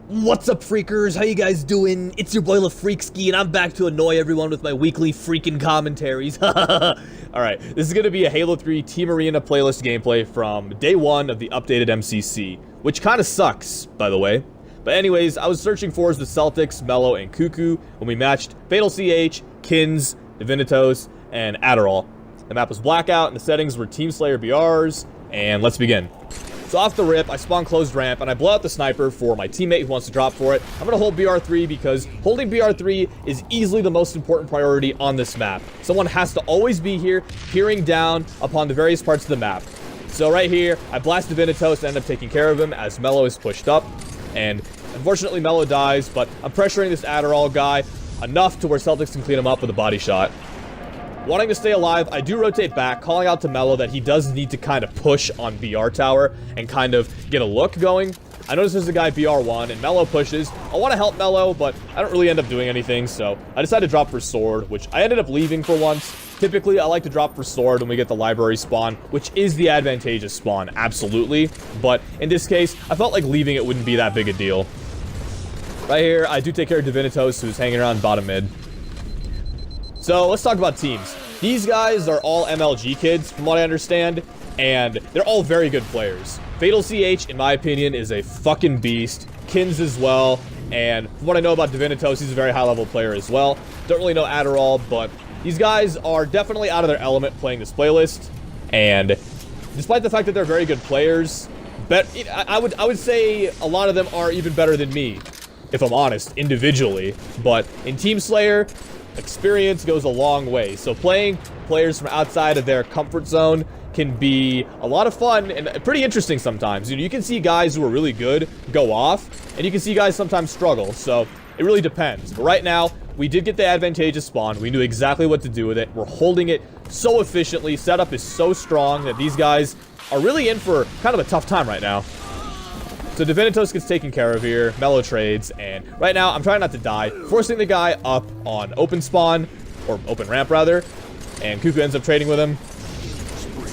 What's up, freakers? How you guys doing? It's your boy Legitsky, and I'm back to annoy everyone with my weekly freaking commentaries. Alright, this is going to be a Halo 3 Team Arena playlist gameplay from day 1 of the updated MCC, which kind of sucks, by the way. But anyways, I was searching 4's with Celtics, Melo, and KuKu when we matched Fatal CH, KINNZE, Divinitos, and Adderull. The map was Blackout, and the settings were Team Slayer BRs, and let's begin. So off the rip, I spawn closed ramp, and I blow out the sniper for my teammate who wants to drop for it. I'm going to hold BR3 because holding BR3 is easily the most important priority on this map. Someone has to always be here, peering down upon the various parts of the map. So right here, I blast Divinitos and end up taking care of him as Melo is pushed up. And unfortunately, Melo dies, but I'm pressuring this Adderull guy enough to where Celtics can clean him up with a body shot. Wanting to stay alive, I do rotate back, calling out to Melo that he does need to kind of push on BR tower and kind of get a look going. I notice there's a guy BR1, and Melo pushes. I want to help Melo, but I don't really end up doing anything, so I decided to drop for sword, which I ended up leaving for once. Typically, I like to drop for sword when we get the library spawn, which is the advantageous spawn, absolutely. But in this case, I felt like leaving it wouldn't be that big a deal. Right here, I do take care of Divinitos, who's hanging around bottom mid. So let's talk about teams. These guys are all MLG kids, from what I understand, and they're all very good players. Fatal CH, in my opinion, is a fucking beast. KINNZE as well, and from what I know about Divinitos, he's a very high-level player as well. Don't really know Adderull, but these guys are definitely out of their element playing this playlist, and despite the fact that they're very good players, I would say a lot of them are even better than me, if I'm honest, individually. But in Team Slayer, experience goes a long way, so playing players from outside of their comfort zone can be a lot of fun and pretty interesting sometimes. You know, you can see guys who are really good go off, and you can see guys sometimes struggle, so it really depends. But right now, we did get the advantageous spawn. We knew exactly what to do with it. We're holding it so efficiently. Setup is so strong that these guys are really in for kind of a tough time right now. So Divinitos gets taken care of here, Melo trades, and right now I'm trying not to die, forcing the guy up on open spawn, or open ramp rather, and KuKu ends up trading with him.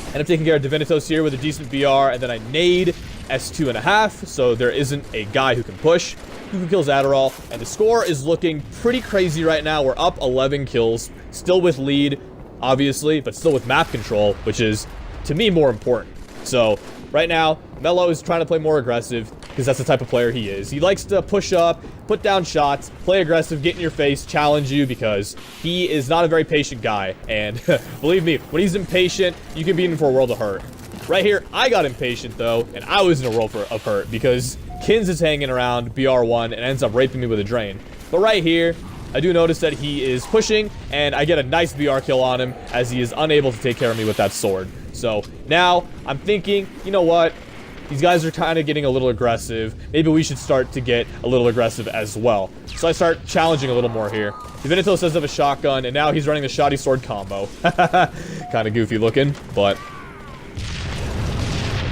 End up taking care of Divinitos here with a decent BR, and then I nade S2.5, so there isn't a guy who can push. KuKu kills Adderull, and the score is looking pretty crazy right now. We're up 11 kills, still with lead, obviously, but still with map control, which is, to me, more important. So right now, Melo is trying to play more aggressive because that's the type of player he is. He likes to push up, put down shots, play aggressive, get in your face, challenge you, because he is not a very patient guy. And believe me, when he's impatient, you can beat him for a world of hurt. Right here, I got impatient though, and I was in a world of hurt because KINNZE is hanging around BR1 and ends up raping me with a drain. But right here, I do notice that he is pushing, and I get a nice BR kill on him as he is unable to take care of me with that sword. So now I'm thinking, you know what? These guys are kind of getting a little aggressive. Maybe we should start to get a little aggressive as well. So I start challenging a little more here. Divinitos does have a shotgun, and now he's running the shoddy sword combo. Kind of goofy looking, but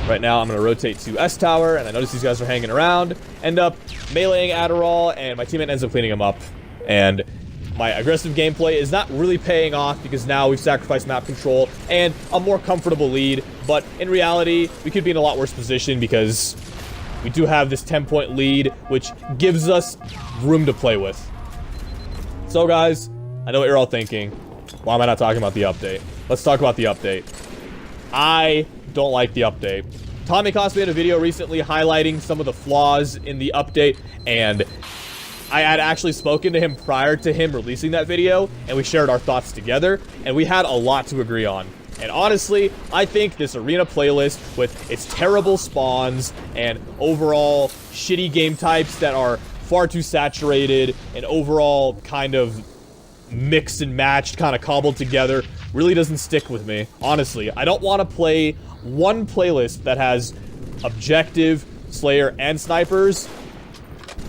right now I'm going to rotate to S tower, and I notice these guys are hanging around. End up meleeing Adderull, and my teammate ends up cleaning him up. And my aggressive gameplay is not really paying off because now we've sacrificed map control and a more comfortable lead. But in reality, we could be in a lot worse position because we do have this 10-point lead, which gives us room to play with. So guys, I know what you're all thinking. Why am I not talking about the update? Let's talk about the update. I don't like the update. Tommy Cosby had a video recently highlighting some of the flaws in the update, and I had actually spoken to him prior to him releasing that video, and we shared our thoughts together, and we had a lot to agree on. And honestly, I think this arena playlist, with its terrible spawns and overall shitty game types that are far too saturated and overall kind of mixed and matched, kind of cobbled together, really doesn't stick with me. Honestly, I don't want to play one playlist that has objective, Slayer, and snipers,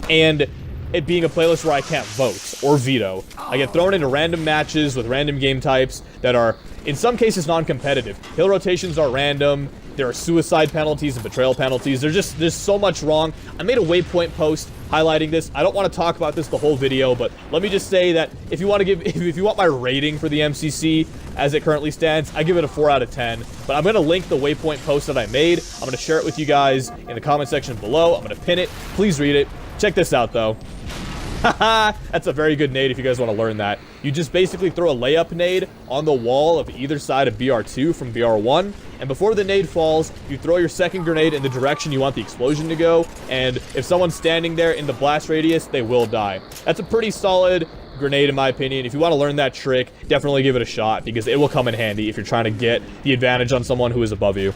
and it being a playlist where I can't vote or veto. I get thrown into random matches with random game types that are, in some cases, non-competitive. Kill rotations are random. There are suicide penalties and betrayal penalties. There's so much wrong. I made a waypoint post highlighting this. I don't want to talk about this the whole video, but let me just say that if you want my rating for the MCC as it currently stands, I give it a 4 out of 10. But I'm going to link the waypoint post that I made. I'm going to share it with you guys in the comment section below. I'm going to pin it. Please read it. Check this out, though. Haha, that's a very good nade if you guys want to learn that. You just basically throw a layup nade on the wall of either side of BR2 from BR1, and before the nade falls, you throw your second grenade in the direction you want the explosion to go, and if someone's standing there in the blast radius, they will die. That's a pretty solid grenade in my opinion. If you want to learn that trick, definitely give it a shot, because it will come in handy if you're trying to get the advantage on someone who is above you.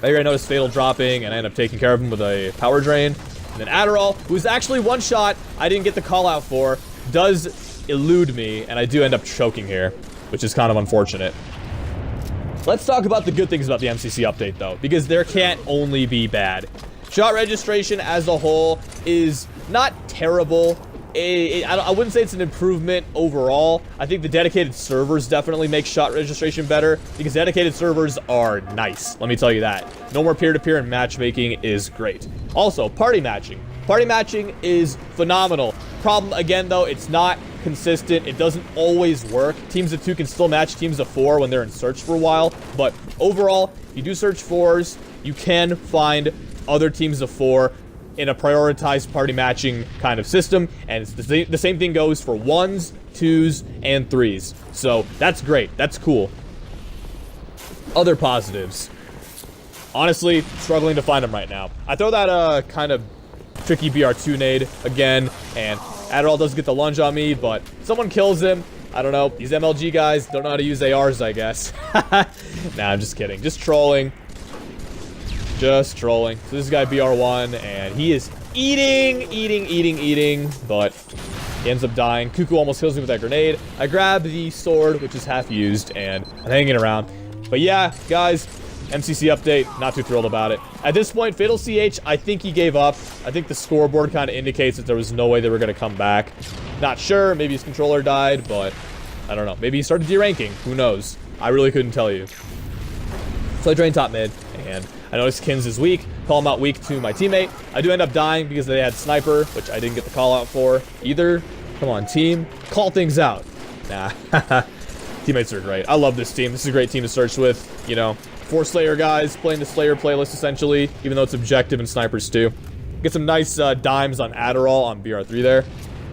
Maybe I noticed Fatal dropping, and I end up taking care of him with a power drain. And then Adderull, who's actually one shot I didn't get the call out for, does elude me, and I do end up choking here, which is kind of unfortunate. Let's talk about the good things about the MCC update, though, because there can't only be bad. Shot registration as a whole is not terrible. I wouldn't say it's an improvement overall. I think the dedicated servers definitely make shot registration better, because dedicated servers are nice, let me tell you that. No more peer-to-peer, and matchmaking is great. Also, party matching. Party matching is phenomenal. Problem, again, though, it's not consistent. It doesn't always work. Teams of 2 can still match teams of 4 when they're in search for a while, but overall, if you do search 4s, you can find other teams of 4 in a prioritized party matching kind of system, and it's the same thing goes for 1s, 2s, and 3s. So that's great. That's cool. Other positives. Honestly, struggling to find them right now. I throw that kind of tricky BR2 nade again, and Adderull does get the lunge on me, but someone kills him. I don't know. These MLG guys don't know how to use ARs, I guess. Nah, I'm just kidding. Just trolling. Just trolling. So this is guy BR1, and he is eating, but he ends up dying. KuKu almost kills me with that grenade. I grab the sword, which is half used, and I'm hanging around. But yeah, guys, MCC update, not too thrilled about it. At this point, Fatal CH, I think he gave up. I think the scoreboard kind of indicates that there was no way they were going to come back. Not sure, maybe his controller died, but I don't know. Maybe he started deranking, who knows? I really couldn't tell you. So I drained top mid, and I noticed KINZE is weak. Call him out weak to my teammate. I do end up dying because they had sniper, which I didn't get the call out for either. Come on, team. Call things out. Nah. Teammates are great. I love this team. This is a great team to search with. You know, 4 Slayer guys playing the Slayer playlist, essentially, even though it's objective and snipers too. Get some nice dimes on Adderull on BR3 there.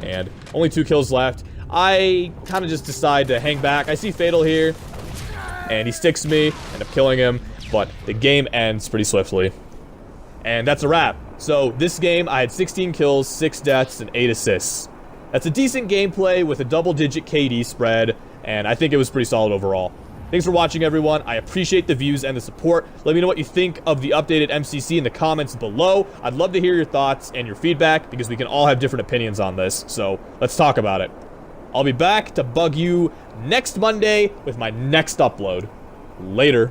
And only 2 kills left. I kind of just decide to hang back. I see Fatal here, and he sticks me, end up killing him, but the game ends pretty swiftly. And that's a wrap. So this game, I had 16 kills, 6 deaths, and 8 assists. That's a decent gameplay with a double-digit KD spread, and I think it was pretty solid overall. Thanks for watching, everyone. I appreciate the views and the support. Let me know what you think of the updated MCC in the comments below. I'd love to hear your thoughts and your feedback, because we can all have different opinions on this, so let's talk about it. I'll be back to bug you next Monday with my next upload. Later.